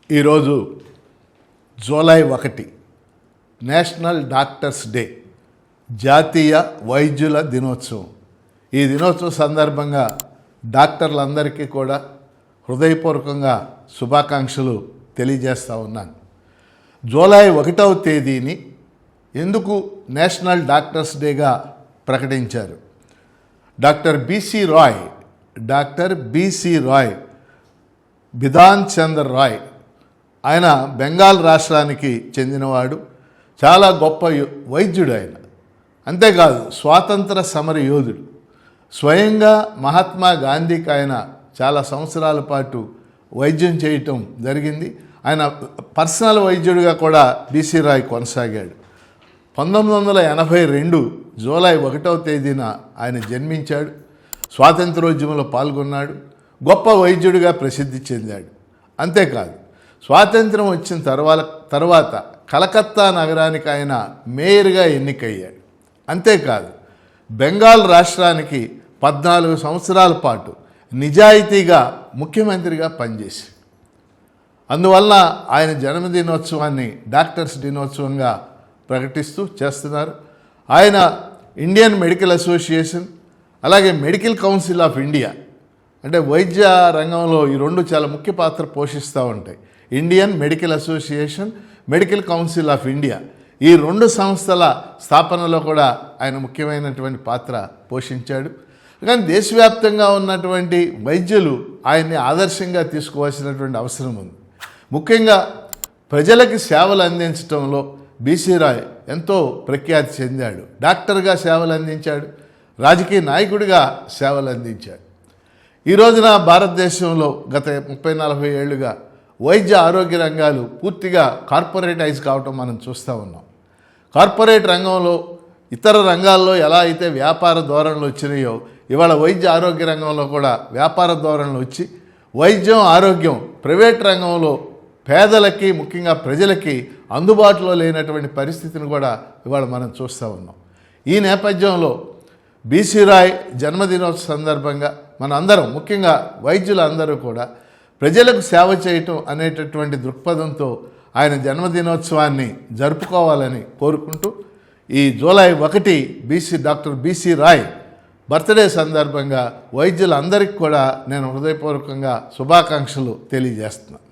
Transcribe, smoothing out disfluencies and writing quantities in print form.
ఈరోజు July 1 national doctors day, జాతీయ వైద్యుల దినోత్సవం. ఈ దినోత్సవం సందర్భంగా డాక్టర్లందరికీ కూడా హృదయపూర్వకంగా శుభాకాంక్షలు తెలియజేస్తూ ఉన్నాను. జూలై 1వ తేదీని ఎందుకు నేషనల్ డాక్టర్స్ డేగా ప్రకటించారు? డాక్టర్ బిసి రాయ్, బిధాన్ చంద్ర రాయ్, ఆయన బెంగాల్ రాష్ట్రానికి చెందినవాడు. చాలా గొప్ప వైద్యుడు ఆయన. అంతేకాదు స్వాతంత్ర సమర యోధుడు. స్వయంగా మహాత్మా గాంధీకి ఆయన చాలా సంవత్సరాల పాటు వైద్యం చేయటం జరిగింది. ఆయన పర్సనల్ వైద్యుడిగా కూడా బిసి రాయ్ కొనసాగాడు. 1982 జూలై 1వ తేదీన ఆయన జన్మించాడు. స్వాతంత్రోద్యమంలో పాల్గొన్నాడు. గొప్ప వైద్యుడిగా ప్రసిద్ధి చెందాడు. అంతేకాదు స్వాతంత్రం వచ్చిన తర్వాత కలకత్తా నగరానికి ఆయన మేయర్గా ఎన్నికయ్యాడు. అంతేకాదు బెంగాల్ రాష్ట్రానికి 14 సంవత్సరాల పాటు నిజాయితీగా ముఖ్యమంత్రిగా పనిచేశాడు. అందువల్ల ఆయన జన్మదినోత్సవాన్ని డాక్టర్స్ దినోత్సవంగా ప్రకటిస్తూ చేస్తున్నారు. ఆయన ఇండియన్ మెడికల్ అసోసియేషన్, అలాగే మెడికల్ కౌన్సిల్ ఆఫ్ ఇండియా, అంటే వైద్య రంగంలో ఈ రెండు చాలా ముఖ్య పాత్ర పోషిస్తూ ఉంటాయి. Indian medical association, medical council of India, ఈ రెండు సంస్థల స్థాపనలో కూడా ఆయన ముఖ్యమైనటువంటి పాత్ర పోషించాడు. కానీ దేశవ్యాప్తంగా ఉన్నటువంటి వైద్యులు ఆయన్ని ఆదర్శంగా తీసుకోవాల్సినటువంటి అవసరం ఉంది. ముఖ్యంగా ప్రజలకి సేవలు అందించడంలో బిసి రాయ్ ఎంతో ప్రఖ్యాతి చెందాడు. డాక్టర్గా సేవలు అందించాడు, రాజకీయ నాయకుడిగా సేవలు అందించాడు. ఈ రోజున భారతదేశంలో గత 30-40 ఏళ్లుగా వైద్య ఆరోగ్య రంగాలు పూర్తిగా కార్పొరేటైజ్ కావటం మనం చూస్తూ ఉన్నాం. కార్పొరేట్ రంగంలో ఇతర రంగాల్లో ఎలా అయితే వ్యాపార ధోరణులు వచ్చినాయో, ఇవాళ వైద్య ఆరోగ్య రంగంలో కూడా వ్యాపార ధోరణులు వచ్చి వైద్యం, ఆరోగ్యం ప్రైవేట్ రంగంలో పేదలకి, ముఖ్యంగా ప్రజలకి అందుబాటులో లేనటువంటి పరిస్థితిని కూడా ఇవాళ మనం చూస్తూ ఉన్నాం. ఈ నేపథ్యంలో బిసి రాయ్ జన్మదినోత్సవ సందర్భంగా మనందరం, ముఖ్యంగా వైద్యులందరూ కూడా ప్రజలకు సేవ చేయటం అనేటటువంటి దృక్పథంతో ఆయన జన్మదినోత్సవాన్ని జరుపుకోవాలని కోరుకుంటూ, ఈ July 1 doctor B C Roy birthday సందర్భంగా వైద్యులందరికీ కూడా నేను హృదయపూర్వకంగా శుభాకాంక్షలు తెలియజేస్తున్నాను.